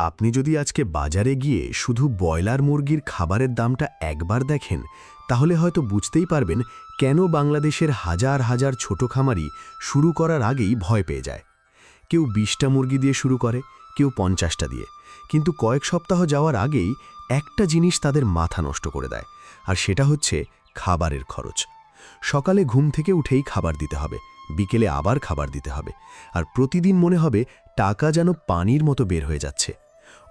আপনি যদি আজকে বাজারে গিয়ে শুধু ব্রয়লার মুরগির খাবারের দামটা একবার দেখেন, তাহলে হয়তো বুঝতেই পারবেন কেন বাংলাদেশের হাজার হাজার ছোট খামারি শুরু করার আগেই ভয় পেয়ে যায়। কেউ ২০টা মুরগি দিয়ে শুরু করে, কেউ ৫০টা দিয়ে, কিন্তু কয়েক সপ্তাহ যাওয়ার আগেই একটা জিনিস তাদের মাথা নষ্ট করে দেয়, আর সেটা হচ্ছে খাবারের খরচ। সকালে ঘুম থেকে উঠেই খাবার দিতে হবে, বিকেলে আবার খাবার দিতে হবে, আর প্রতিদিন মনে হবে টাকা যেন পানির মতো বের হয়ে যাচ্ছে।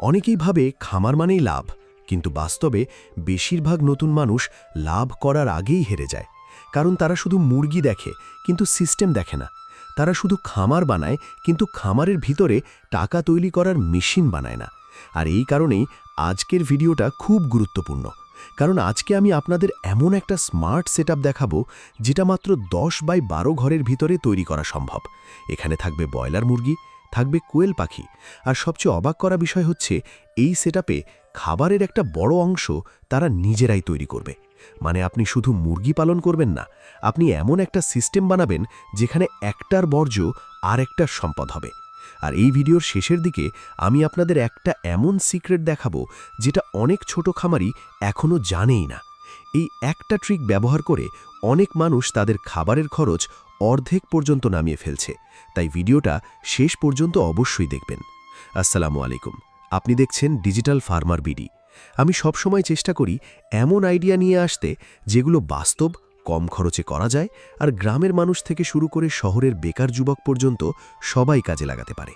অনেকেই ভাবে খামার মানেই লাভ, কিন্তু বাস্তবে বেশিরভাগ নতুন মানুষ লাভ করার আগেই হেরে যায়। কারণ তারা শুধু মুরগি দেখে, কিন্তু সিস্টেম দেখে না। তারা শুধু খামার বানায়, কিন্তু খামারের ভিতরে টাকা তৈরি করার মেশিন বানায় না। আর এই কারণেই আজকের ভিডিওটা খুব গুরুত্বপূর্ণ। কারণ আজকে আমি আপনাদের এমন একটা স্মার্ট সেটআপ দেখাবো, যেটা মাত্র 10x12 ঘরের ভিতরে তৈরি করা সম্ভব। এখানে থাকবে ব্রয়লার মুরগি, থাকবে কোয়েল পাখি, আর সবচেয়ে অবাক করা বিষয় হচ্ছে এই সেটআপে খাবারের একটা বড় অংশ তারা নিজেরাই তৈরি করবে। মানে আপনি শুধু মুরগি পালন করবেন না, আপনি এমন একটা সিস্টেম বানাবেন যেখানে একটার বর্জ্য আর একটার সম্পদ হবে। আর এই ভিডিওর শেষের দিকে আমি আপনাদের একটা এমন সিক্রেট দেখাবো, যেটা অনেক ছোট খামারি এখনও জানেই না। এই একটা ট্রিক ব্যবহার করে অনেক মানুষ তাদের খাবারের খরচ অর্ধেক পর্যন্ত নামিয়ে ফেলছে। তাই ভিডিওটা শেষ পর্যন্ত অবশ্যই দেখবেন। আসসালামু আলাইকুম, আপনি দেখছেন ডিজিটাল ফার্মার বিডি। আমি সবসময় চেষ্টা করি এমন আইডিয়া নিয়ে আসতে যেগুলো বাস্তব, কম খরচে করা যায়, আর গ্রামের মানুষ থেকে শুরু করে শহরের বেকার যুবক পর্যন্ত সবাই কাজে লাগাতে পারে।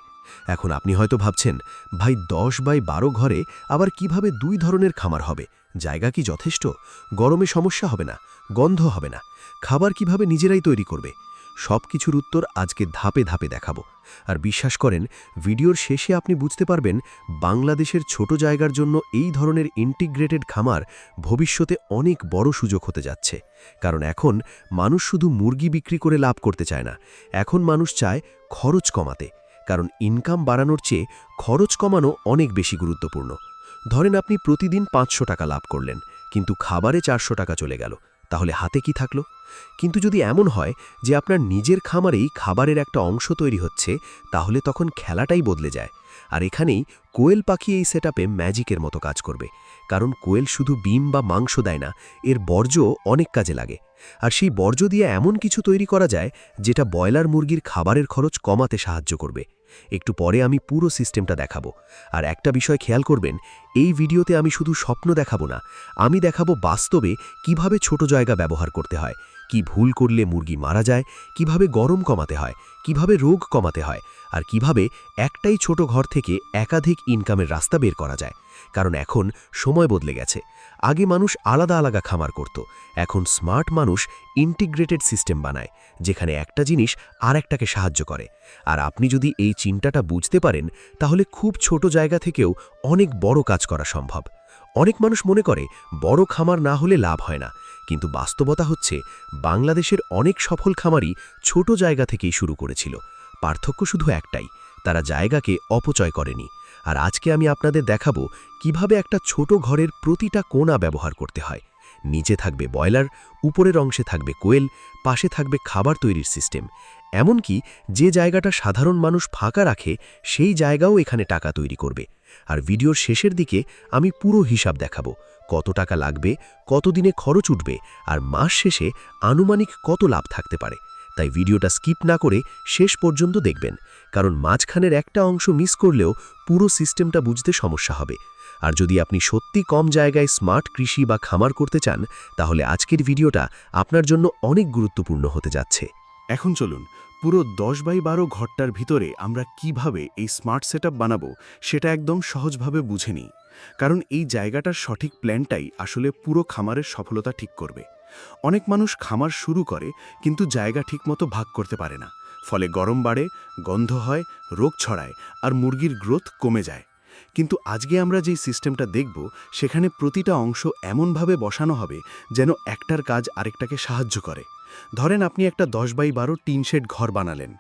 এখন আপনি হয়তো ভাবছেন, ভাই 10x12 ঘরে আবার কিভাবে 2 ধরনের খামার হবে? জায়গা কি যথেষ্ট? গরমে সমস্যা হবে না? গন্ধ হবে না? খাবার কিভাবে নিজেরাই তৈরি করবে? সব কিছুর উত্তর আজকে ধাপে ধাপে দেখাবো। আর বিশ্বাস করেন, ভিডিওর শেষে আপনি বুঝতে পারবেন বাংলাদেশের ছোট জায়গার জন্য এই ধরনের ইন্টিগ্রেটেড খামার ভবিষ্যতে অনেক বড় সুযোগ হতে যাচ্ছে। কারণ এখন মানুষ শুধু মুরগি বিক্রি করে লাভ করতে চায় না, এখন মানুষ চায় খরচ কমাতে। কারণ ইনকাম বাড়ানোর চেয়ে খরচ কমানো অনেক বেশি গুরুত্বপূর্ণ। ধরেন আপনি প্রতিদিন 500 টাকা লাভ করলেন, কিন্তু খাবারে 400 টাকা চলে গেল, তাহলে হাতে কি থাকলো? কিন্তু যদি এমন হয় যে আপনার নিজের খামারেই খাবারের একটা অংশ তৈরি হচ্ছে, তাহলে তখন খেলাটাই বদলে যায়। আর এখানেই কোয়েল পাখি এই সেটআপে ম্যাজিকের মতো কাজ করবে। কারণ কোয়েল শুধু ডিম বা মাংস দেয় না, এর বর্জ্য অনেক কাজে লাগে। আর সেই বর্জ্য দিয়ে এমন কিছু তৈরি করা যায় যেটা ব্রয়লার মুরগির খাবারের খরচ কমাতে সাহায্য করবে। একটু পরে আমি পুরো সিস্টেমটা দেখাবো। আর একটা বিষয় খেয়াল করবেন, এই ভিডিওতে আমি শুধু স্বপ্ন দেখাবো না, আমি দেখাবো বাস্তবে কিভাবে ছোট জায়গা ব্যবহার করতে হয়, কি ভুল করলে মুরগি মারা যায়, কিভাবে গরম কমাতে হয়, কিভাবে রোগ কমাতে হয়, আর কিভাবে একটাই ছোট ঘর থেকে একাধিক ইনকামের রাস্তা বের করা যায়। কারণ এখন সময় বদলে গেছে। আগে মানুষ আলাদা আলাদা খামার করত, এখন স্মার্ট মানুষ ইন্টিগ্রেটেড সিস্টেম বানায়, যেখানে একটা জিনিস আর একটাকে সাহায্য করে। আর আপনি যদি এই চিন্তাটা বুঝতে পারেন, তাহলে খুব ছোট জায়গা থেকেও অনেক বড় কাজ করা সম্ভব। অনেক মানুষ মনে করে বড় খামার না হলে লাভ হয় না, কিন্তু বাস্তবতা হচ্ছে বাংলাদেশের অনেক সফল খামারই ছোট জায়গা থেকেই শুরু করেছিল। পার্থক্য শুধু একটাই, তারা জায়গাকে অপচয় করেনি। আর আজকে আমি আপনাদের দেখাবো কিভাবে একটা ছোট ঘরের প্রতিটা কোণা ব্যবহার করতে হয়। নিচে থাকবে ব্রয়লার, উপরের অংশে থাকবে কোয়েল, পাশে থাকবে খাবার তৈরির সিস্টেম। এমনকি যে জায়গাটা সাধারণ মানুষ ফাঁকা রাখে, সেই জায়গাও এখানে টাকা তৈরি করবে। আর ভিডিওর শেষের দিকে আমি পুরো হিসাব দেখাবো, কত টাকা লাগবে, কতদিনে খরচ উঠবে, আর মাস শেষে আনুমানিক কত লাভ থাকতে পারে। তাই ভিডিওটা স্কিপ না করে শেষ পর্যন্ত দেখবেন, কারণ মাঝখানের একটা অংশ মিস করলেও পুরো সিস্টেমটা বুঝতে সমস্যা হবে। আর যদি আপনি সত্যি কম জায়গায় স্মার্ট কৃষি বা খামার করতে চান, তাহলে আজকের ভিডিওটা আপনার জন্য অনেক গুরুত্বপূর্ণ হতে যাচ্ছে। এখন চলুন পুরো 10x12 ঘরটার ভিতরে আমরা কিভাবে এই স্মার্ট সেটআপ বানাবো সেটা একদম সহজভাবে বুঝে নিই। কারণ এই জায়গাটার সঠিক প্ল্যানটাই আসলে পুরো খামারের সফলতা ঠিক করবে। অনেক মানুষ খামার শুরু করে, কিন্তু জায়গা ঠিকমতো ভাগ করতে পারে না। ফলে গরম বাড়ে, গন্ধ হয়, রোগ ছড়ায়, আর মুরগির গ্রোথ কমে যায়। কিন্তু আজকে আমরা যেই সিস্টেমটা দেখব, সেখানে প্রতিটা অংশ এমনভাবে বসানো হবে যেন একটার কাজ আরেকটাকে সাহায্য করে। ধরেন আপনি একটা 10x12 টিন শেড ঘর বানালেন।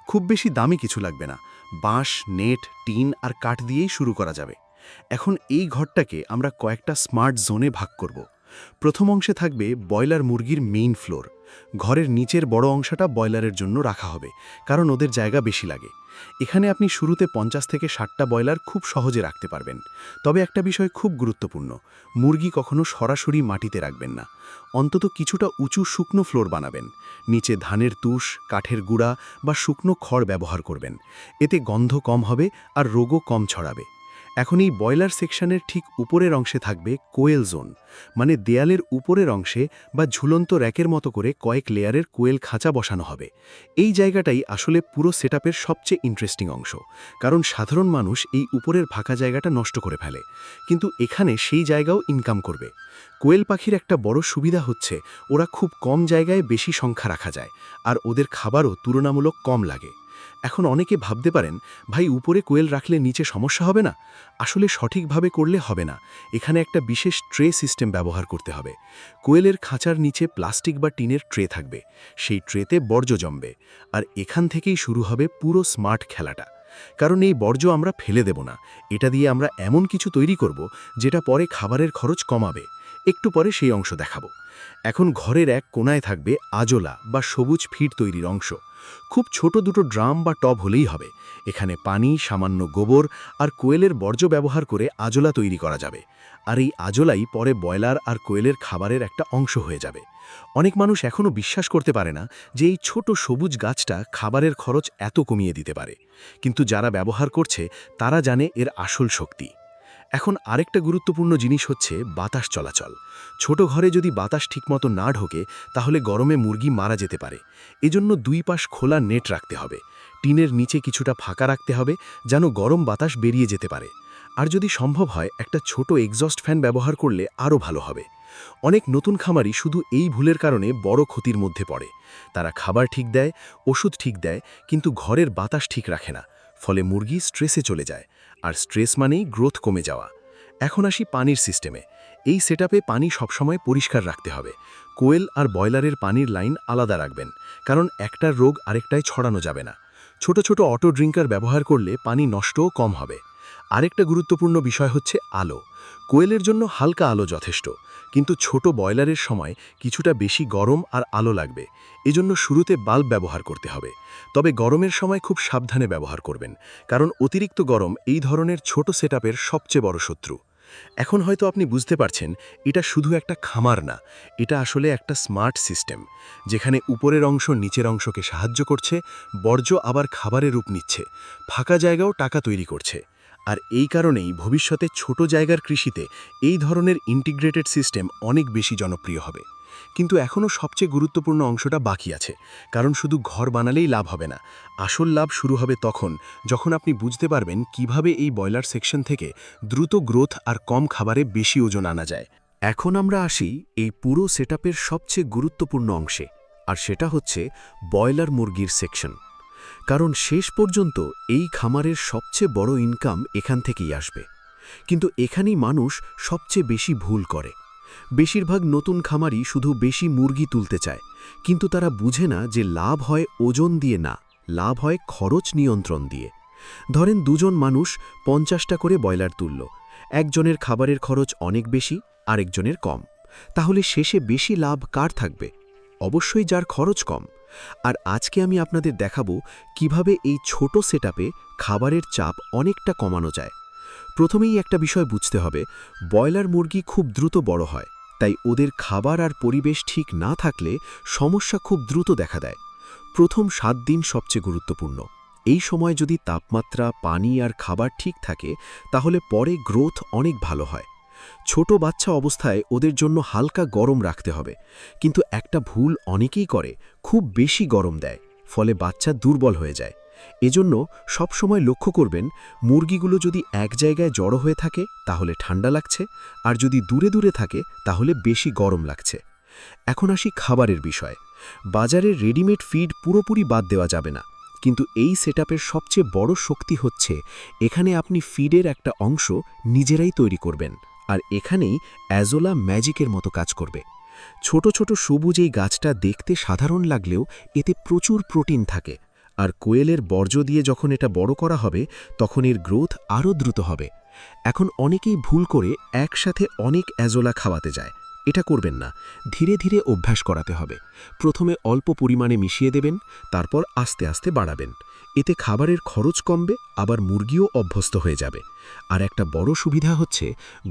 খুব বেশি দামি কিছু লাগবে না, বাঁশ, নেট, টিন আর কাঠ দিয়েই শুরু করা যাবে। এখন এই ঘরটাকে আমরা কয়েকটা স্মার্ট জোনে ভাগ করব। প্রথম অংশে থাকবে ব্রয়লার মুরগির মেইন ফ্লোর। ঘরের নিচের বড় অংশটা ব্রয়লারের জন্য রাখা হবে, কারণ ওদের জায়গা বেশি লাগে। এখানে আপনি শুরুতে 50 থেকে 60টা ব্রয়লার খুব সহজে রাখতে পারবেন। তবে একটা বিষয় খুব গুরুত্বপূর্ণ, মুরগি কখনো সরাসরি মাটিতে রাখবেন না। অন্তত কিছুটা উঁচু শুকনো ফ্লোর বানাবেন। নিচে ধানের তুষ, কাঠের গুঁড়া বা শুকনো খড় ব্যবহার করবেন। এতে গন্ধ কম হবে আর রোগও কম ছড়াবে। এখন এই ব্রয়লার সেকশনের ঠিক উপরের অংশে থাকবে কোয়েল জোন, মানে দেয়ালের উপরের অংশে বা ঝুলন্ত র্যাকের মতো করে কয়েক লেয়ারের কোয়েল খাঁচা বসানো হবে। এই জায়গাটাই আসলে পুরো সেটআপের সবচেয়ে ইন্টারেস্টিং অংশ, কারণ সাধারণ মানুষ এই উপরের ফাঁকা জায়গাটা নষ্ট করে ফেলে, কিন্তু এখানে সেই জায়গাও ইনকাম করবে। কোয়েল পাখির একটা বড় সুবিধা হচ্ছে ওরা খুব কম জায়গায় বেশি সংখ্যা রাখা যায়, আর ওদের খাবারও তুলনামূলক কম লাগে। এখন অনেকে ভাবতে পারেন, ভাই উপরে কোয়েল রাখলে নিচে সমস্যা হবে না? আসলে সঠিকভাবে করলে হবে না। এখানে একটা বিশেষ ট্রে সিস্টেম ব্যবহার করতে হবে। কোয়েলের খাঁচার নিচে প্লাস্টিক বা টিনের ট্রে থাকবে, সেই ট্রেতে বর্জ্য জমবে, আর এখান থেকেই শুরু হবে পুরো স্মার্ট খেলাটা। কারণ এই বর্জ্য আমরা ফেলে দেব না, এটা দিয়ে আমরা এমন কিছু তৈরি করব যেটা পরে খাবারের খরচ কমাবে। একটু পরে সেই অংশ দেখাবো। এখন ঘরের এক কোণায় থাকবে আজোলা বা সবুজ ফিড তৈরির অংশ। খুব ছোট দুটো ড্রাম বা টব হলেই হবে। এখানে পানি, সামান্য গোবর আর কোয়েলের বর্জ্য ব্যবহার করে আজোলা তৈরি করা যাবে। আর এই আজোলাই পরে ব্রয়লার আর কোয়েলের খাবারের একটা অংশ হয়ে যাবে। অনেক মানুষ এখনও বিশ্বাস করতে পারে না যে এই ছোট সবুজ গাছটা খাবারের খরচ এত কমিয়ে দিতে পারে, কিন্তু যারা ব্যবহার করছে তারা জানে এর আসল শক্তি। এখন আরেকটা গুরুত্বপূর্ণ জিনিস হচ্ছে বাতাস চলাচল। ছোট ঘরে যদি বাতাস ঠিকমতো না ঢোকে তাহলে গরমে মুরগি মারা যেতে পারে। এজন্য দুই পাশ খোলা নেট রাখতে হবে। টিনের নিচে কিছুটা ফাঁকা রাখতে হবে যেন গরম বাতাস বেরিয়ে যেতে পারে। আর যদি সম্ভব হয় একটা ছোট এক্সস্ট ফ্যান ব্যবহার করলে আরও ভালো হবে। অনেক নতুন খামারি শুধু এই ভুলের কারণে বড় ক্ষতির মধ্যে পড়ে। তারা খাবার ঠিক দেয়, ওষুধ ঠিক দেয়, কিন্তু ঘরের বাতাস ঠিক রাখে না। ফলে মুরগি স্ট্রেসে চলে যায়, আর স্ট্রেস মানেই গ্রোথ কমে যাওয়া। এখন আসি পানির সিস্টেমে। এই সেটআপে পানি সবসময় পরিষ্কার রাখতে হবে। কোয়েল আর ব্রয়লারের পানির লাইন আলাদা রাখবেন, কারণ একটার রোগ আরেকটায় ছড়ানো যাবে না। ছোট ছোট অটো ড্রিঙ্কার ব্যবহার করলে পানি নষ্টও কম হবে। আরেকটা গুরুত্বপূর্ণ বিষয় হচ্ছে আলো। কোয়েলের জন্য হালকা আলো যথেষ্ট, কিন্তু ছোট ব্রয়লারের সময় কিছুটা বেশি গরম আর আলো লাগবে। এজন্য শুরুতে বাল্ব ব্যবহার করতে হবে। তবে গরমের সময় খুব সাবধানে ব্যবহার করবেন, কারণ অতিরিক্ত গরম এই ধরনের ছোট সেটআপের সবচেয়ে বড় শত্রু। এখন হয়তো আপনি বুঝতে পারছেন, এটা শুধু একটা খামার না, এটা আসলে একটা স্মার্ট সিস্টেম, যেখানে উপরের অংশ নিচের অংশকে সাহায্য করছে, বর্জ্য আবার খাবারের রূপ নিচ্ছে, ফাঁকা জায়গাও টাকা তৈরি করছে। আর এই কারণেই ভবিষ্যতে ছোট জায়গার কৃষিতে এই ধরনের ইন্টিগ্রেটেড সিস্টেম অনেক বেশি জনপ্রিয় হবে। কিন্তু এখনও সবচেয়ে গুরুত্বপূর্ণ অংশটা বাকি আছে, কারণ শুধু ঘর বানালেই লাভ হবে না। আসল লাভ শুরু হবে তখন, যখন আপনি বুঝতে পারবেন কিভাবে এই ব্রয়লার সেকশন থেকে দ্রুত গ্রোথ আর কম খাবারে বেশি ওজন আনা যায়। এখন আমরা আসি এই পুরো সেটআপের সবচেয়ে গুরুত্বপূর্ণ অংশে, আর সেটা হচ্ছে ব্রয়লার মুরগির সেকশন। কারণ শেষ পর্যন্ত এই খামারের সবচেয়ে বড় ইনকাম এখান থেকেই আসবে। কিন্তু এখানেই মানুষ সবচেয়ে বেশি ভুল করে। বেশিরভাগ নতুন খামারি শুধু বেশি মুরগি তুলতে চায়, কিন্তু তারা বুঝে না যে লাভ হয় ওজন দিয়ে না, লাভ হয় খরচ নিয়ন্ত্রণ দিয়ে। ধরেন দুজন মানুষ 50টা করে ব্রয়লার তুলল। একজনের খাবারের খরচ অনেক বেশি, আরেকজনের কম। তাহলে শেষে বেশি লাভ কার থাকবে? অবশ্যই যার খরচ কম। আর আজকে আমি আপনাদের দেখাবো কিভাবে এই ছোট সেটআপে খাবারের চাপ অনেকটা কমানো যায়। প্রথমেই একটা বিষয় বুঝতে হবে, ব্রয়লার মুরগি খুব দ্রুত বড় হয়, তাই ওদের খাবার আর পরিবেশ ঠিক না থাকলে সমস্যা খুব দ্রুত দেখা দেয়। প্রথম 7 দিন সবচেয়ে গুরুত্বপূর্ণ। এই সময় যদি তাপমাত্রা, পানি আর খাবার ঠিক থাকে তাহলে পরে গ্রোথ অনেক ভালো হয়। ছোট বাচ্চা অবস্থায় ওদের জন্য হালকা গরম রাখতে হবে, কিন্তু একটা ভুল অনেকেই করে, খুব বেশি গরম দেয়, ফলে বাচ্চা দুর্বল হয়ে যায়। এজন্য সবসময় লক্ষ্য করবেন, মুরগিগুলো যদি এক জায়গায় জড়ো হয়ে থাকে তাহলে ঠান্ডা লাগছে, আর যদি দূরে দূরে থাকে তাহলে বেশি গরম লাগছে। এখন আসি খাবারের বিষয়ে। বাজারের রেডিমেড ফিড পুরোপুরি বাদ দেওয়া যাবে না, কিন্তু এই সেটআপের সবচেয়ে বড় শক্তি হচ্ছে এখানে আপনি ফিডের একটা অংশ নিজেরাই তৈরি করবেন, আর এখানেই অ্যাজোলা ম্যাজিকের মতো কাজ করবে। ছোট ছোট সবুজ এই গাছটা দেখতে সাধারণ লাগলেও এতে প্রচুর প্রোটিন থাকে, আর কোয়েলের বর্জ্য দিয়ে যখন এটা বড় করা হবে তখন এর গ্রোথ আরও দ্রুত হবে। এখন অনেকেই ভুল করে একসাথে অনেক অ্যাজোলা খাওয়াতে যায়, এটা করবেন না, ধীরে ধীরে অভ্যাস করাতে হবে। প্রথমে অল্প পরিমাণে মিশিয়ে দেবেন, তারপর আস্তে আস্তে বাড়াবেন। এতে খাবারের খরচ কমবে, আবার মুরগিও অভ্যস্ত হয়ে যাবে। আর একটা বড় সুবিধা হচ্ছে,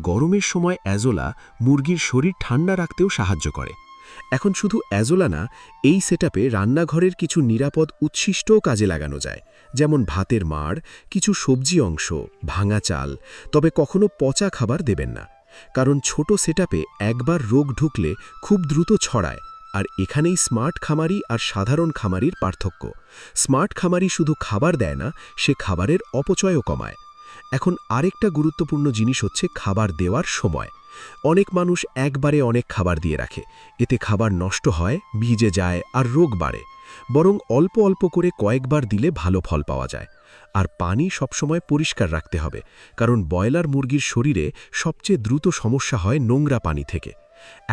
গরমের সময় অ্যাজোলা মুরগির শরীর ঠান্ডা রাখতেও সাহায্য করে। এখন শুধু অ্যাজোলা না, এই সেটআপে রান্নাঘরের কিছু নিরাপদ উচ্ছিষ্টও কাজে লাগানো যায়, যেমন ভাতের মাড়, কিছু সবজি অংশ, ভাঙা চাল। তবে কখনো পচা খাবার দেবেন না, কারণ ছোট সেটআপে একবার রোগ ঢুকলে খুব দ্রুত ছড়ায়। আর এখানেই স্মার্ট খামারি আর সাধারণ খামারির পার্থক্য। স্মার্ট খামারি শুধু খাবার দেয় না, সে খাবারের অপচয়ও কমায়। এখন আরেকটা গুরুত্বপূর্ণ জিনিস হচ্ছে খাবার দেওয়ার সময়। অনেক মানুষ একবারে অনেক খাবার দিয়ে রাখে, এতে খাবার নষ্ট হয়, ভিজে যায় আর রোগ বাড়ে। বরং অল্প অল্প করে কয়েকবার দিলে ভালো ফল পাওয়া যায়। আর পানি সবসময় পরিষ্কার রাখতে হবে, কারণ ব্রয়লার মুরগির শরীরে সবচেয়ে দ্রুত সমস্যা হয় নোংরা পানি থেকে।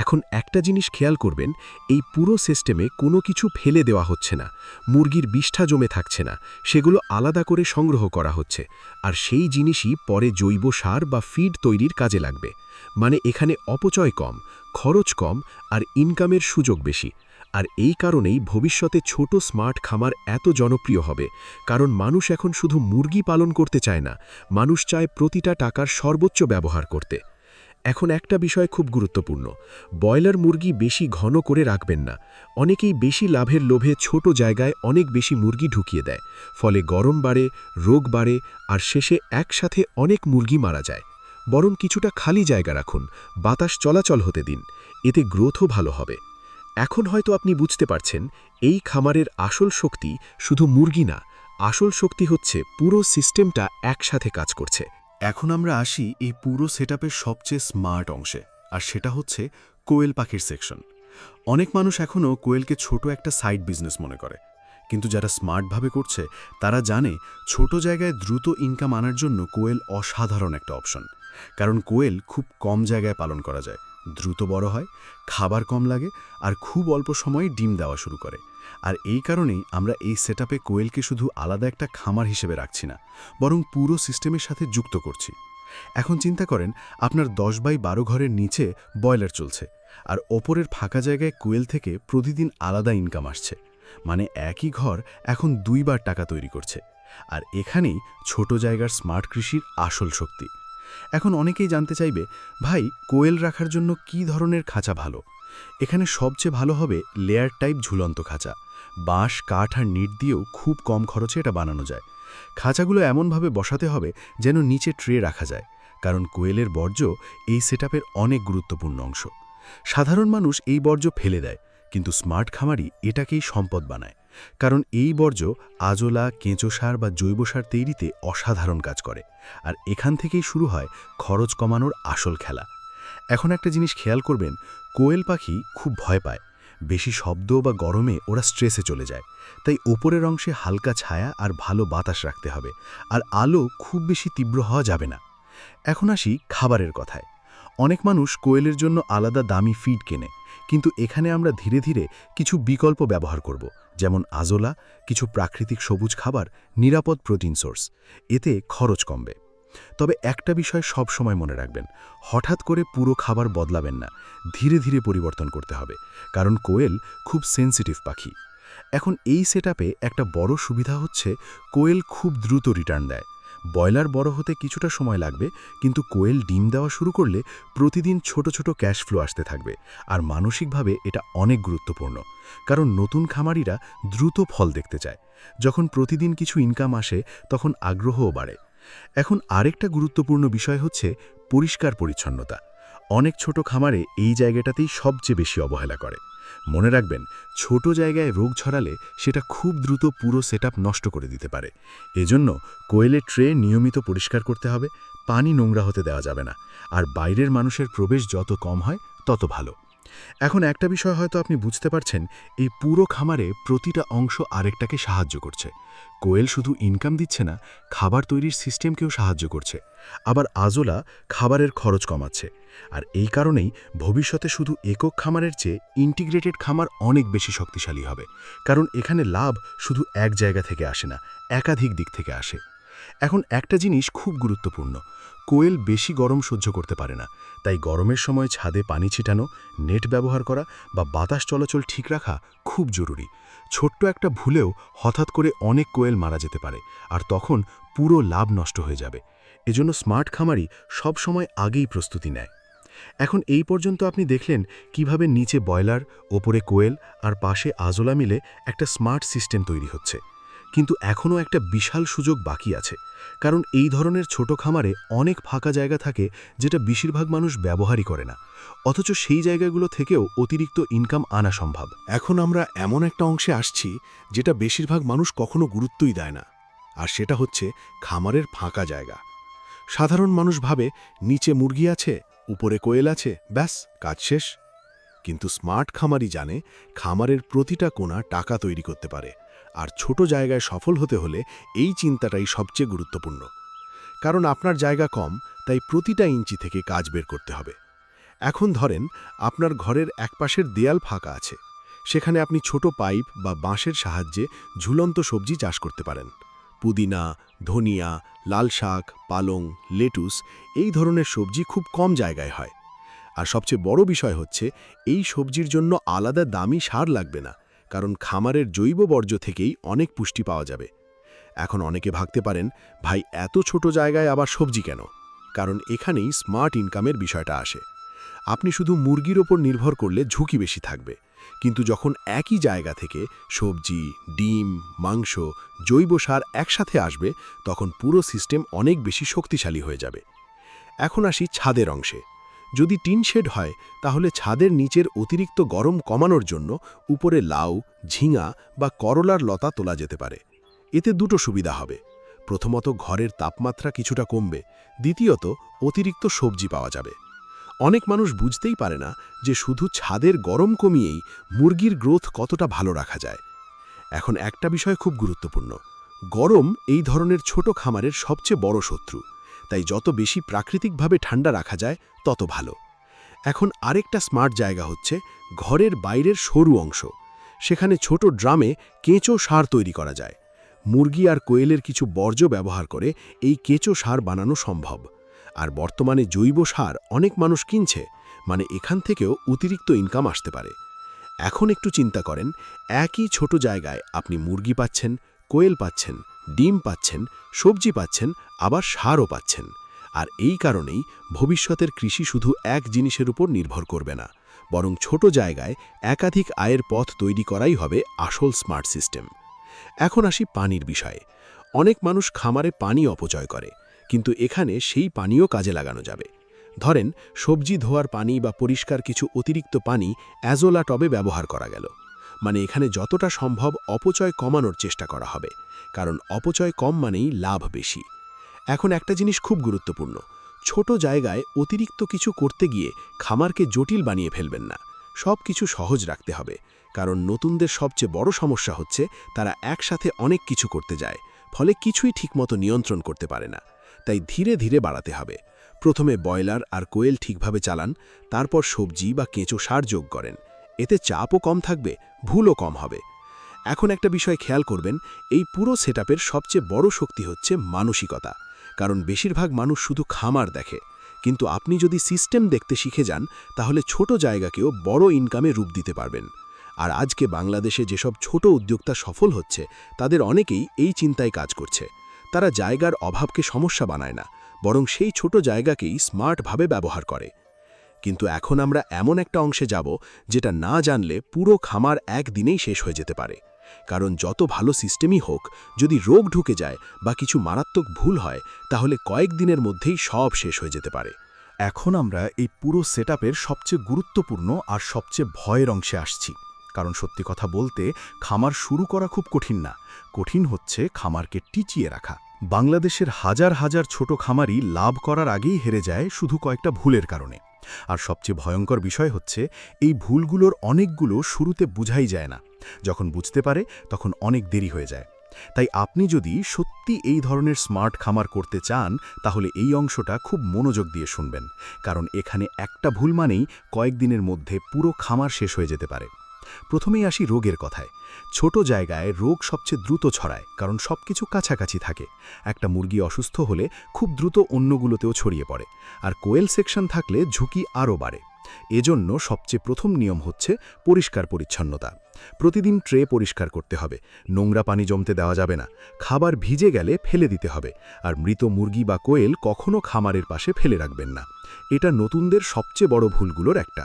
এখন একটা জিনিস খেয়াল করবেন, এই পুরো সিস্টেমে কোনো কিছু ফেলে দেওয়া হচ্ছে না, মুরগির বিষ্ঠা জমে থাকছে না, সেগুলো আলাদা করে সংগ্রহ করা হচ্ছে। আর সেই জিনিসই পরে জৈব সার বা ফিড তৈরির কাজে লাগবে। মানে এখানে অপচয় কম, খরচ কম আর ইনকামের সুযোগ বেশি। আর এই কারণেই ভবিষ্যতে ছোট স্মার্ট খামার এত জনপ্রিয় হবে, কারণ মানুষ এখন শুধু মুরগি পালন করতে চায় না, মানুষ চায় প্রতিটা টাকার সর্বোচ্চ ব্যবহার করতে। এখন একটা বিষয় খুব গুরুত্বপূর্ণ, ব্রয়লার মুরগি বেশি ঘন করে রাখবেন না। অনেকেই বেশি লাভের লোভে ছোট জায়গায় অনেক বেশি মুরগি ঢুকিয়ে দেয়, ফলে গরম বাড়ে, রোগ বাড়ে, আর শেষে একসাথে অনেক মুরগি মারা যায়। বরং কিছুটা খালি জায়গা রাখুন, বাতাস চলাচল হতে দিন, এতে গ্রোথও ভালো হবে। এখন হয়তো আপনি বুঝতে পারছেন, এই খামারের আসল শক্তি শুধু মুরগি না, আসল শক্তি হচ্ছে পুরো সিস্টেমটা একসাথে কাজ করছে। এখন আমরা আসি এই পুরো সেটআপের সবচেয়ে স্মার্ট অংশে, আর সেটা হচ্ছে কোয়েল পাখির সেকশন। অনেক মানুষ এখনও কোয়েলকে ছোট একটা সাইড বিজনেস মনে করে, কিন্তু যারা স্মার্টভাবে করছে তারা জানে ছোট জায়গায় দ্রুত ইনকাম আনার জন্য কোয়েল অসাধারণ একটা অপশন। কারণ কোয়েল খুব কম জায়গায় পালন করা যায়, দ্রুত বড় হয়, খাবার কম লাগে, আর খুব অল্প সময়ে ডিম দেওয়া শুরু করে। আর এই কারণেই আমরা এই সেটআপে কোয়েলকে শুধু আলাদা একটা খামার হিসেবে রাখছি না, বরং পুরো সিস্টেমের সাথে যুক্ত করছি। এখন চিন্তা করেন, আপনার 10x12 ঘরের নিচে ব্রয়লার চলছে, আর ওপরের ফাঁকা জায়গায় কোয়েল থেকে প্রতিদিন আলাদা ইনকাম আসছে। মানে একই ঘর এখন 2বার টাকা তৈরি করছে। আর এখানেই ছোট জায়গার স্মার্ট কৃষির আসল শক্তি। এখন অনেকেই জানতে চাইবে, ভাই কোয়েল রাখার জন্য কি ধরনের খাঁচা ভালো? এখানে সবচেয়ে ভালো হবে লেয়ার টাইপ ঝুলন্ত খাঁচা। বাঁশ, কাঠ আর নিট দিয়েও খুব কম খরচে এটা বানানো যায়। খাঁচাগুলো এমনভাবে বসাতে হবে যেন নিচে ট্রে রাখা যায়, কারণ কোয়েলের বর্জ্য এই সেটআপের অনেক গুরুত্বপূর্ণ অংশ। সাধারণ মানুষ এই বর্জ্য ফেলে দেয়, কিন্তু স্মার্ট খামারি এটাকেই সম্পদ বানায়। কারণ এই বর্জ্য আজোলা, কেঁচো সার বা জৈব সার তৈরিতে অসাধারণ কাজ করে। আর এখান থেকেই শুরু হয় খরচ কমানোর আসল খেলা। এখন একটা জিনিস খেয়াল করবেন, কোয়েল পাখি খুব ভয় পায়, বেশি শব্দ বা গরমে ওরা স্ট্রেসে চলে যায়। তাই ওপরের অংশে হালকা ছায়া আর ভালো বাতাস রাখতে হবে, আর আলো খুব বেশি তীব্র হওয়া যাবে না। এখন আসি খাবারের কথায়। অনেক মানুষ কোয়েলের জন্য আলাদা দামি ফিড কেনে, কিন্তু এখানে আমরা ধীরে ধীরে কিছু বিকল্প ব্যবহার করব, যেমন আজোলা, কিছু প্রাকৃতিক সবুজ খাবার, নিরাপদ প্রোটিন সোর্স। এতে খরচ কমবে। তবে একটা বিষয় সব সময় মনে রাখবেন, হঠাৎ করে পুরো খাবার বদলাবেন না, ধীরে ধীরে পরিবর্তন করতে হবে, কারণ কোয়েল খুব সেন্সিটিভ পাখি। এখন এই সেটআপে একটা বড় সুবিধা হচ্ছে কোয়েল খুব দ্রুত রিটার্ন দেয়। ব্রয়লার বড় হতে কিছুটা সময় লাগবে, কিন্তু কোয়েল ডিম দেওয়া শুরু করলে প্রতিদিন ছোট ছোট ক্যাশ ফ্লো আসতে থাকবে। আর মানসিকভাবে এটা অনেক গুরুত্বপূর্ণ, কারণ নতুন খামারিরা দ্রুত ফল দেখতে চায়। যখন প্রতিদিন কিছু ইনকাম আসে, তখন আগ্রহও বাড়ে। এখন আরেকটা গুরুত্বপূর্ণ বিষয় হচ্ছে পরিষ্কার পরিচ্ছন্নতা। অনেক ছোট খামারে এই জায়গাটাতেই সবচেয়ে বেশি অবহেলা করে। মনে রাখবেন, ছোট জায়গায় রোগ ছড়ালে সেটা খুব দ্রুত পুরো সেটআপ নষ্ট করে দিতে পারে। এজন্য কোয়েলের ট্রে নিয়মিত পরিষ্কার করতে হবে, পানি নোংরা হতে দেওয়া যাবে না, আর বাইরের মানুষের প্রবেশ যত কম হয় তত ভালো। এখন একটা বিষয় হয়তো আপনি বুঝতে পারছেন, এই পুরো খামারে প্রতিটা অংশ আরেকটাকে সাহায্য করছে। কোয়েল শুধু ইনকাম দিচ্ছে না, খাবার তৈরির সিস্টেমকেও সাহায্য করছে। আবার আজোলা খাবারের খরচ কমাচ্ছে। আর এই কারণেই ভবিষ্যতে শুধু একক খামারের চেয়ে ইন্টিগ্রেটেড খামার অনেক বেশি শক্তিশালী হবে, কারণ এখানে লাভ শুধু এক জায়গা থেকে আসে না, একাধিক দিক থেকে আসে। এখন একটা জিনিস খুব গুরুত্বপূর্ণ, কোয়েল বেশি গরম সহ্য করতে পারে না, তাই গরমের সময় ছাদে পানি ছিটানো, নেট ব্যবহার করা বা বাতাস চলাচল ঠিক রাখা খুব জরুরি। ছোট্ট একটা ভুলেও হঠাৎ করে অনেক কোয়েল মারা যেতে পারে, আর তখন পুরো লাভ নষ্ট হয়ে যাবে। এজন্য স্মার্ট খামারি সব সময় আগেই প্রস্তুতি নেয়। এখন এই পর্যন্ত আপনি দেখলেন কিভাবে নিচে বয়লার, ওপরে কোয়েল আর পাশে আজোলা মিলে একটা স্মার্ট সিস্টেম তৈরি হচ্ছে। কিন্তু এখনও একটা বিশাল সুযোগ বাকি আছে, কারণ এই ধরনের ছোট খামারে অনেক ফাঁকা জায়গা থাকে যেটা বেশিরভাগ মানুষ ব্যবহারই করে না, অথচ সেই জায়গাগুলো থেকেও অতিরিক্ত ইনকাম আনা সম্ভব। এখন আমরা এমন একটা অংশে আসছি যেটা বেশিরভাগ মানুষ কখনো গুরুত্বই দেয় না, আর সেটা হচ্ছে খামারের ফাঁকা জায়গা। সাধারণ মানুষ ভাবে নিচে মুরগি আছে, উপরে কোয়েল আছে, ব্যাস কাজ শেষ। কিন্তু স্মার্ট খামারি জানে খামারের প্রতিটা কোণা টাকা তৈরি করতে পারে, আর ছোট জায়গায় সফল হতে হলে এই চিন্তাটাই সবচেয়ে গুরুত্বপূর্ণ। কারণ আপনার জায়গা কম, তাই প্রতিটা ইঞ্চি থেকে কাজ বের করতে হবে। এখন ধরেন আপনার ঘরের একপাশের দেয়াল ফাঁকা আছে, সেখানে আপনি ছোট পাইপ বা বাঁশের সাহায্যে ঝুলন্ত সবজি চাষ করতে পারেন। পুদিনা, ধনিয়া, লাল শাক, পালং, লেটুস এই ধরনের সবজি খুব কম জায়গায় হয়। আর সবচেয়ে বড় বিষয় হচ্ছে এই সবজির জন্য আলাদা দামি সার লাগবে না, কারণ খামারের জৈব বর্জ্য থেকেই অনেক পুষ্টি পাওয়া যাবে। এখন অনেকে ভাবতে পারেন, ভাই এত ছোট জায়গায় আবার সবজি কেন? কারণ এখানেই স্মার্ট ইনকামের বিষয়টা আসে। আপনি শুধু মুরগির ওপর নির্ভর করলে ঝুঁকি বেশি থাকবে, কিন্তু যখন একই জায়গা থেকে সবজি, ডিম, মাংস, জৈব সার একসাথে আসবে, তখন পুরো সিস্টেম অনেক বেশি শক্তিশালী হয়ে যাবে। এখন আসি ছাদের অংশে। যদি টিন শেড হয়, তাহলে ছাদের নিচের অতিরিক্ত গরম কমানোর জন্য উপরে লাউ, ঝিঙা বা করলার লতা তোলা যেতে পারে। এতে দুটো সুবিধা হবে। প্রথমত, ঘরের তাপমাত্রা কিছুটা কমবে, দ্বিতীয়ত অতিরিক্ত সবজি পাওয়া যাবে। অনেক মানুষ বুঝতেই পারে না যে শুধু ছাদের গরম কমিয়েই মুরগির গ্রোথ কতটা ভালো রাখা যায়। এখন একটা বিষয় খুব গুরুত্বপূর্ণ, গরম এই ধরনের ছোট খামারের সবচেয়ে বড় শত্রু, তাই যত বেশি প্রাকৃতিকভাবে ঠান্ডা রাখা যায় তত ভালো। এখন আরেকটা স্মার্ট জায়গা হচ্ছে ঘরের বাইরের সরু অংশ। সেখানে ছোট ড্রামে কেঁচো সার তৈরি করা যায়। মুরগি আর কোয়েলের কিছু বর্জ্য ব্যবহার করে এই কেঁচো সার বানানো সম্ভব। আর বর্তমানে জৈব সার অনেক মানুষ কিনছে, মানে এখান থেকেও অতিরিক্ত ইনকাম আসতে পারে। এখন একটু চিন্তা করেন, একই ছোট জায়গায় আপনি মুরগি পাচ্ছেন, কোয়েল পাচ্ছেন, ডিম পাচ্ছেন, সবজি পাচ্ছেন, আবার সারও পাচ্ছেন। আর এই কারণেই ভবিষ্যতের কৃষি শুধু এক জিনিসের উপর নির্ভর করবে না, বরং ছোট জায়গায় একাধিক আয়ের পথ তৈরি করাই হবে আসল স্মার্ট সিস্টেম। এখন আসি পানির বিষয়ে। অনেক মানুষ খামারে পানি অপচয় করে, কিন্তু এখানে সেই পানিও কাজে লাগানো যাবে। ধরেন সবজি ধোয়ার পানি বা পরিষ্কার কিছু অতিরিক্ত পানি অ্যাজোলা টবে ব্যবহার করা গেল। মানে এখানে যতটা সম্ভব অপচয় কমানোর চেষ্টা করা হবে, কারণ অপচয় কম মানেই লাভ বেশি। এখন একটা জিনিস খুব গুরুত্বপূর্ণ, ছোট জায়গায় অতিরিক্ত কিছু করতে গিয়ে খামারকে জটিল বানিয়ে ফেলবেন না। সব কিছু সহজ রাখতে হবে, কারণ নতুনদের সবচেয়ে বড় সমস্যা হচ্ছে তারা একসাথে অনেক কিছু করতে যায়, ফলে কিছুই ঠিকমতো নিয়ন্ত্রণ করতে পারে না। তাই ধীরে ধীরে বাড়াতে হবে। প্রথমে বয়লার আর কোয়েল ঠিকভাবে চালান, তারপর সবজি বা কেঁচো সার যোগ করেন। এতে চাপও কম থাকবে, ভুলও কম হবে। এখন একটা বিষয় খেয়াল করবেন, এই পুরো সেটআপের সবচেয়ে বড় শক্তি হচ্ছে মানসিকতা। কারণ বেশিরভাগ মানুষ শুধু খামার দেখে, কিন্তু আপনি যদি সিস্টেম দেখতে শিখে যান, তাহলে ছোট জায়গাকেও বড় ইনকামে রূপ দিতে পারবেন। আর আজকে বাংলাদেশে যেসব ছোট উদ্যোক্তা সফল হচ্ছে, তাদের অনেকেই এই চিন্তায় কাজ করছে। তারা জায়গার অভাবকে সমস্যা বানায় না, বরং সেই ছোট জায়গাকেই স্মার্টভাবে ব্যবহার করে। কিন্তু এখন আমরা এমন একটা অংশে যাব যেটা না জানলে পুরো খামার একদিনেই শেষ হয়ে যেতে পারে। কারণ যত ভালো সিস্টেমই হোক, যদি রোগ ঢুকে যায় বা কিছু মারাত্মক ভুল হয়, তাহলে কয়েকদিনের মধ্যেই সব শেষ হয়ে যেতে পারে। এখন আমরা এই পুরো সেটআপের সবচেয়ে গুরুত্বপূর্ণ আর সবচেয়ে ভয়ের অংশে আসছি। কারণ সত্যি কথা বলতে, খামার শুরু করা খুব কঠিন না, কঠিন হচ্ছে খামারকে টিকিয়ে রাখা। বাংলাদেশের হাজার হাজার ছোট খামারই লাভ করার আগেই হেরে যায় শুধু কয়েকটা ভুলের কারণে। আর সবচেয়ে ভয়ঙ্কর বিষয় হচ্ছে, এই ভুলগুলোর অনেকগুলো শুরুতে বুঝাই যায় না। যখন বুঝতে পারে, তখন অনেক দেরি হয়ে যায়। তাই আপনি যদি সত্যি এই ধরনের স্মার্ট খামার করতে চান, তাহলে এই অংশটা খুব মনোযোগ দিয়ে শুনবেন, কারণ এখানে একটা ভুল মানেই কয়েকদিনের মধ্যে পুরো খামার শেষ হয়ে যেতে পারে। প্রথমেই আসি রোগের কথায়। ছোট জায়গায় রোগ সবচেয়ে দ্রুত ছড়ায়, কারণ সবকিছু কাছাকাছি থাকে। একটা মুরগি অসুস্থ হলে খুব দ্রুত অন্যগুলোতেও ছড়িয়ে পড়ে, আর কোয়েল সেকশন থাকলে ঝুঁকি আরও বাড়ে। এজন্য সবচেয়ে প্রথম নিয়ম হচ্ছে পরিষ্কার পরিচ্ছন্নতা। প্রতিদিন ট্রে পরিষ্কার করতে হবে, নোংরা পানি জমতে দেওয়া যাবে না, খাবার ভিজে গেলে ফেলে দিতে হবে, আর মৃত মুরগি বা কোয়েল কখনো খামারের পাশে ফেলে রাখবেন না। এটা নতুনদের সবচেয়ে বড় ভুলগুলোর একটা।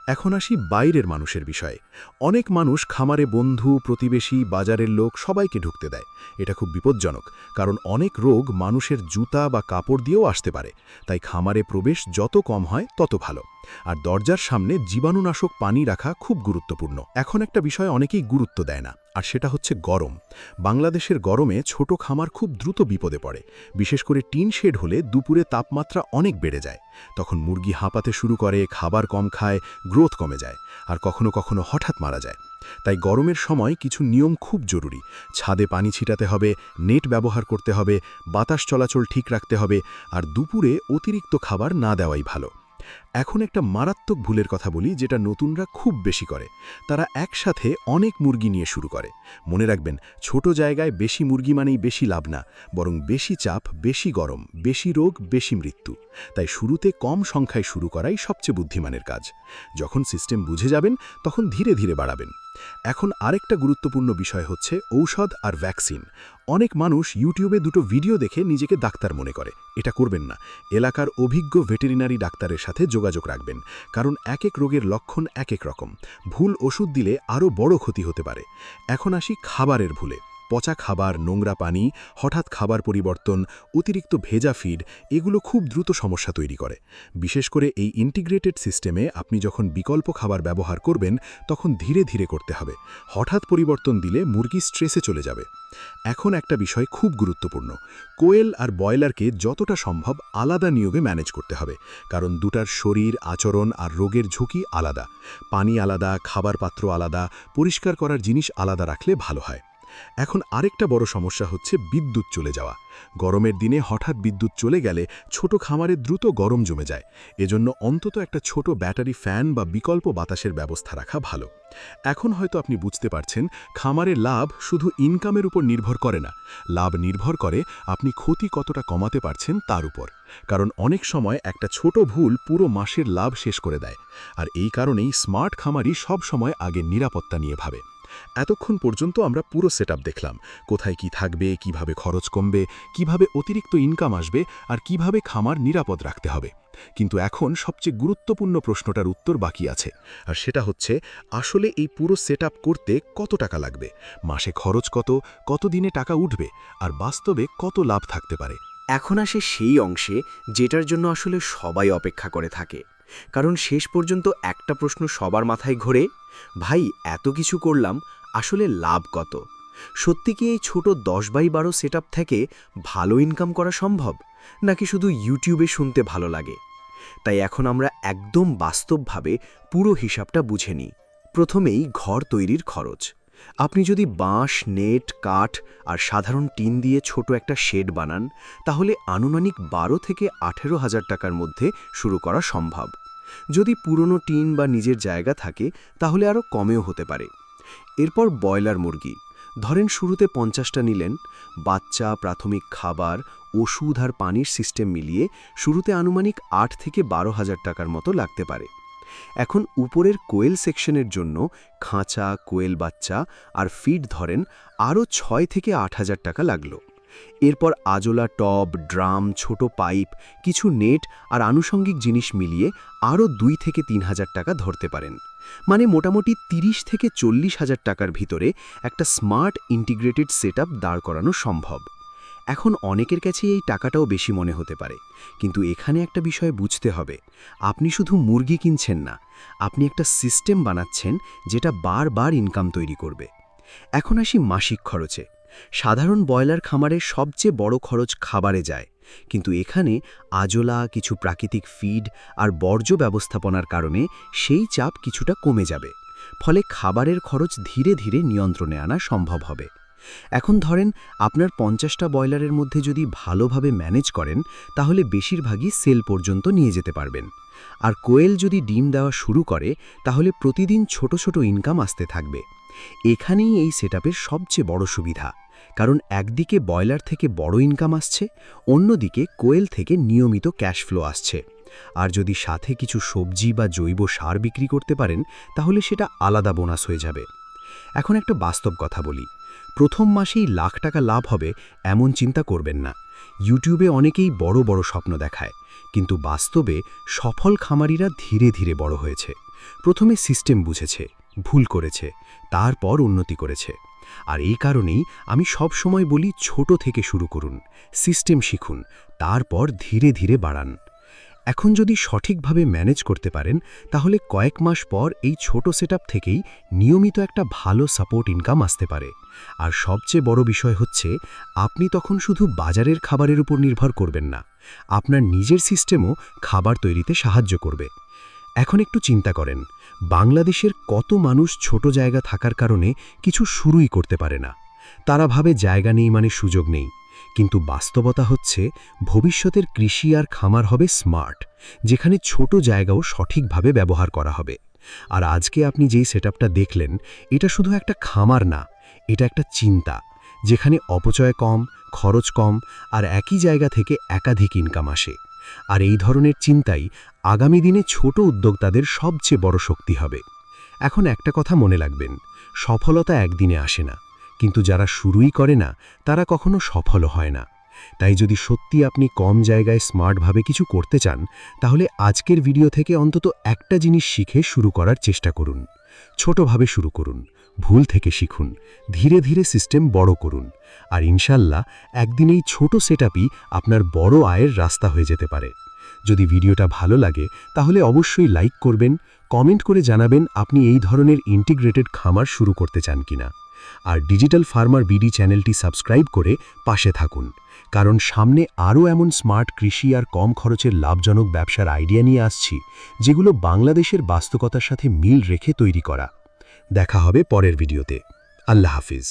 এখন আসি বাইরের মানুষের বিষয়ে। অনেক মানুষ খামারে বন্ধু, প্রতিবেশী, বাজারের লোক সবাইকে ঢুকতে দেয়। এটা খুব বিপজ্জনক, কারণ অনেক রোগ মানুষের জুতা বা কাপড় দিয়েও আসতে পারে। তাই খামারে প্রবেশ যত কম হয় তত ভালো। আর দরজার সামনে জীবাণুনাশক পানি রাখা খুব গুরুত্বপূর্ণ। এখন একটা বিষয় অনেকেই গুরুত্ব দেয় না, আর সেটা হচ্ছে গরম। বাংলাদেশের গরমে ছোট খামার খুব দ্রুত বিপদে পড়ে। বিশেষ করে টিন শেড হলে দুপুরে তাপমাত্রা অনেক বেড়ে যায়। তখন মুরগি হাঁপাতে শুরু করে, খাবার কম খায়, গ্রোথ কমে যায়, আর কখনো কখনো হঠাৎ মারা যায়। তাই গরমের সময় কিছু নিয়ম খুব জরুরি। ছাদে পানি ছিটাতে হবে, নেট ব্যবহার করতে হবে, বাতাস চলাচল ঠিক রাখতে হবে, আর দুপুরে অতিরিক্ত খাবার না দেওয়াই ভালো। এখন একটা মারাত্মক ভুলের কথা বলি, যেটা নতুনরা খুব বেশি করে। তারা একসাথে অনেক মুরগি নিয়ে শুরু করে। মনে রাখবেন, ছোট জায়গায় বেশি মুরগি মানেই বেশি লাভ না, বরং বেশি চাপ, বেশি গরম, বেশি রোগ, বেশি মৃত্যু। তাই শুরুতে কম সংখ্যায় শুরু করাই সবচেয়ে বুদ্ধিমানের কাজ। যখন সিস্টেম বুঝে যাবেন, তখন ধীরে ধীরে বাড়াবেন। এখন আরেকটা গুরুত্বপূর্ণ বিষয় হচ্ছে ঔষধ আর ভ্যাকসিন। অনেক মানুষ ইউটিউবে দুটো ভিডিও দেখে নিজেকে ডাক্তার মনে করে। এটা করবেন না। এলাকার অভিজ্ঞ ভেটেরিনারি ডাক্তারের সাথে যোগাযোগ রাখবেন, কারণ এক এক রোগের লক্ষণ এক এক রকম। ভুল ওষুধ দিলে আরও বড় ক্ষতি হতে পারে। এখন আসি খাবারের ভুলে। পচা খাবার, নোংরা পানি, হঠাৎ খাবার পরিবর্তন, অতিরিক্ত ভেজা ফিড, এগুলো খুব দ্রুত সমস্যা তৈরি করে। বিশেষ করে এই ইন্টিগ্রেটেড সিস্টেমে আপনি যখন বিকল্প খাবার ব্যবহার করবেন, তখন ধীরে ধীরে করতে হবে। হঠাৎ পরিবর্তন দিলে মুরগি স্ট্রেসে চলে যাবে। এখন একটা বিষয় খুব গুরুত্বপূর্ণ। কোয়েল আর ব্রয়লারকে যতটা সম্ভব আলাদা নিয়োগে ম্যানেজ করতে হবে, কারণ দুটার শরীর, আচরণ আর রোগের ঝুঁকি আলাদা। পানি আলাদা, খাবার পাত্র আলাদা, পরিষ্কার করার জিনিস আলাদা রাখলে ভালো হয়। এখন আরেকটা বড় সমস্যা হচ্ছে বিদ্যুৎ চলে যাওয়া। গরমের দিনে হঠাৎ বিদ্যুৎ চলে গেলে ছোট খামারে দ্রুত গরম জমে যায়। এজন্য অন্তত একটা ছোট ব্যাটারি ফ্যান বা বিকল্প বাতাসের ব্যবস্থা রাখা ভালো। এখন হয়তো আপনি বুঝতে পারছেন, খামারের লাভ শুধু ইনকামের উপর নির্ভর করে না। লাভ নির্ভর করে আপনি ক্ষতি কতটা কমাতে পারছেন তার উপর। কারণ অনেক সময় একটা ছোট ভুল পুরো মাসের লাভ শেষ করে দেয়। আর এই কারণেই স্মার্ট খামারি সব সময় আগে নিরাপত্তা নিয়ে ভাবে। এতক্ষণ পর্যন্ত আমরা পুরো সেটআপ দেখলাম। কোথায় কি থাকবে, কিভাবে খরচ কমবে, কিভাবে অতিরিক্ত ইনকাম আসবে, আর কিভাবে খামার নিরাপদ রাখতে হবে। কিন্তু এখন সবচেয়ে গুরুত্বপূর্ণ প্রশ্নটার উত্তর বাকি আছে, আর সেটা হচ্ছে, আসলে এই পুরো সেটআপ করতে কত টাকা লাগবে, মাসে খরচ কত, কত দিনে টাকা উঠবে, আর বাস্তবে কত লাভ থাকতে পারে। এখন আসে সেই অংশে যেটার জন্য আসলে সবাই অপেক্ষা করে থাকে। কারণ শেষ পর্যন্ত একটা প্রশ্ন সবার মাথায় ঘোরে, ভাই এত কিছু করলাম, আসলে লাভ কত? সত্যি কি এই ছোট 10x12 সেটআপ থেকে ভালো ইনকাম করা সম্ভব, নাকি শুধু ইউটিউবে শুনতে ভালো লাগে? তাই এখন আমরা একদম বাস্তবভাবে পুরো হিসাবটা বুঝে নিই। প্রথমেই ঘর তৈরির খরচ। আপনি যদি বাঁশ, নেট, কাঠ আর সাধারণ টিন দিয়ে ছোট একটা শেড বানান, তাহলে আনুমানিক 12 থেকে 18,000 টাকার মধ্যে শুরু করা সম্ভব। যদি পুরনো টিন বা নিজের জায়গা থাকে, তাহলে আরও কমেও হতে পারে। এরপর ব্রয়লার মুরগি। ধরেন শুরুতে 50টা নিলেন। বাচ্চা, প্রাথমিক খাবার, ওষুধ আর পানির সিস্টেম মিলিয়ে শুরুতে আনুমানিক 8 থেকে 12,000 টাকার মতো লাগতে পারে। এখন উপরের কোয়েল সেকশনের জন্য খাঁচা, কোয়েল বাচ্চা আর ফিড ধরেন আরও 6 থেকে 8,000 টাকা লাগলো। এরপর আজোলা টব, ড্রাম, ছোট পাইপ, কিছু নেট আর আনুষঙ্গিক জিনিস মিলিয়ে আরও 2 থেকে 3,000 টাকা ধরতে পারেন। মানে মোটামুটি 30 থেকে 40,000 টাকার ভিতরে একটা স্মার্ট ইন্টিগ্রেটেড সেটআপ দাঁড় করানো সম্ভব। এখন অনেকের কাছে এই টাকাটাও বেশি মনে হতে পারে, কিন্তু এখানে একটা বিষয় বুঝতে হবে, আপনি শুধু মুরগি কিনছেন না, আপনি একটা সিস্টেম বানাচ্ছেন যেটা বারবার ইনকাম তৈরি করবে। এখন আসি মাসিক খরচে। সাধারণ ব্রয়লার খামারের সবচেয়ে বড় খরচ খাবারে যায়, কিন্তু এখানে আজোলা, কিছু প্রাকৃতিক ফিড আর বর্জ্য ব্যবস্থাপনার কারণে সেই চাপ কিছুটা কমে যাবে। ফলে খাবারের খরচ ধীরে ধীরে নিয়ন্ত্রণে আনা সম্ভব হবে। এখন ধরেন আপনার 50টা ব্রয়লারের মধ্যে যদি ভালোভাবে ম্যানেজ করেন তাহলে বেশিরভাগই সেল পর্যন্ত নিয়ে যেতে পারবেন। আর কোয়েল যদি ডিম দেওয়া শুরু করে তাহলে প্রতিদিন ছোট ছোট ইনকাম আসতে থাকবে। এখানেই এই সেটআপের সবচেয়ে বড় সুবিধা, কারণ একদিকে ব্রয়লার থেকে বড় ইনকাম আসছে, অন্যদিকে কোয়েল থেকে নিয়মিত ক্যাশ ফ্লো আসছে। আর যদি সাথে কিছু সবজি বা জৈব সার বিক্রি করতে পারেন তাহলে সেটা আলাদা বোনাস হয়ে যাবে। এখন একটা বাস্তব কথা বলি, প্রথম মাসেই লাখ টাকা লাভ হবে এমন চিন্তা করবেন না। ইউটিউবে অনেকেই বড় বড় স্বপ্ন দেখায়, কিন্তু বাস্তবে সফল খামারিরা ধীরে ধীরে বড় হয়েছে। প্রথমে সিস্টেম বুঝেছে, ভুল করেছে, তারপর উন্নতি করেছে। আর এই কারণেই আমি সব সময় বলি ছোট থেকে শুরু করুন, সিস্টেম শিখুন, তারপর ধীরে ধীরে বাড়ান। এখন যদি সঠিকভাবে ম্যানেজ করতে পারেন তাহলে কয়েক মাস পর এই ছোট সেটআপ থেকেই নিয়মিত একটা ভালো সাপোর্ট ইনকাম আসতে পারে। আর সবচেয়ে বড় বিষয় হচ্ছে আপনি তখন শুধু বাজারের খাবারের উপর নির্ভর করবেন না, আপনার নিজের সিস্টেমও খাবার তৈরিতে সাহায্য করবে। এখন একটু চিন্তা করেন, বাংলাদেশের কত মানুষ ছোট জায়গা থাকার কারণে কিছু শুরুই করতে পারে না। তারা ভাবে জায়গা নেই মানে সুযোগ নেই, কিন্তু বাস্তবতা হচ্ছে ভবিষ্যতের কৃষি আর খামার হবে স্মার্ট, যেখানে ছোট জায়গাও সঠিকভাবে ব্যবহার করা হবে। আর আজকে আপনি যেই সেটআপটা দেখলেন, এটা শুধু একটা খামার না, এটা একটা চিন্তা, যেখানে অপচয় কম, খরচ কম, আর একই জায়গা থেকে একাধিক ইনকাম আসে। আর এই ধরনের চিন্তাই আগামী দিনে ছোট উদ্যোক্তাদের সবচেয়ে বড় শক্তি হবে। এখন একটা কথা মনে রাখবেন, সফলতা একদিনে আসে না, কিন্তু যারা শুরুই করে না তারা কখনো সফল হয় না। তাই যদি সত্যি আপনি কম জায়গায় স্মার্টভাবে কিছু করতে চান তাহলে আজকের ভিডিও থেকে অন্তত একটা জিনিস শিখে শুরু করার চেষ্টা করুন। ছোটভাবে শুরু করুন, ভুল থেকে শিখুন, ধীরে ধীরে সিস্টেম বড় করুন। আর ইনশাল্লাহ একদিন এই ছোট সেটআপই আপনার বড় আয়ের রাস্তা হয়ে যেতে পারে। যদি ভিডিওটা ভালো লাগে তাহলে অবশ্যই লাইক করবেন, কমেন্ট করে জানাবেন আপনি এই ধরনের ইন্টিগ্রেটেড খামার শুরু করতে চান কিনা। আর ডিজিটাল ফার্মার বিডি চ্যানেলটি সাবস্ক্রাইব করে পাশে থাকুন, কারণ সামনে আরও এমন স্মার্ট কৃষি আর কম খরচের লাভজনক ব্যবসার আইডিয়া নিয়ে আসছি, যেগুলো বাংলাদেশের বাস্তবতার সাথে মিল রেখে তৈরি করা। দেখা হবে পরের ভিডিওতে। আল্লাহ হাফিজ।